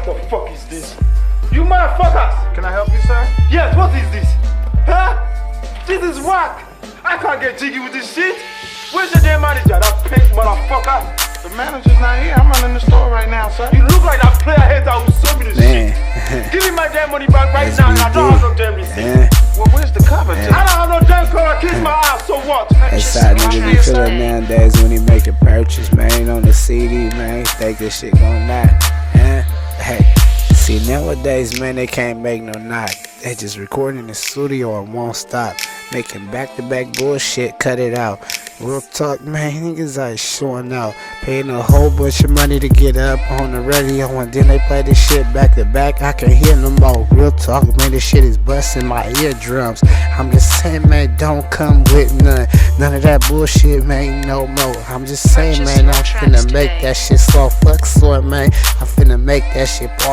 What the fuck is this? You motherfuckers! Can I help you, sir? Yes, what is this? Huh? This is whack! I can't get jiggy with this shit! Where's your damn manager, that pink motherfucker? The manager's not here. I'm running the store right now, sir. You look like that player hater who sold me this shit. Give me my damn money back right now and I don't have no damn receipt. Well, where's the cover, I don't have no damn cover, kiss my ass, so what? That's how niggas be feeling nowadays when he make a purchase, man. On the CD, man. Think this shit gon' knock. Hey, see, nowadays, man, they can't make no knock. They just recording in the studio and won't stop. Making back-to-back bullshit, cut it out. Real talk, man, niggas are showing out. Paying a whole bunch of money to get up on the radio, and then they play this shit back-to-back. I can hear no more. Real talk, man, this shit is busting my eardrums. I'm just saying, man, don't come with none of that bullshit, man, no more. I'm just saying, man, I'm finna make that shit slow. Fuck sore, man. I'm finna make that shit pause.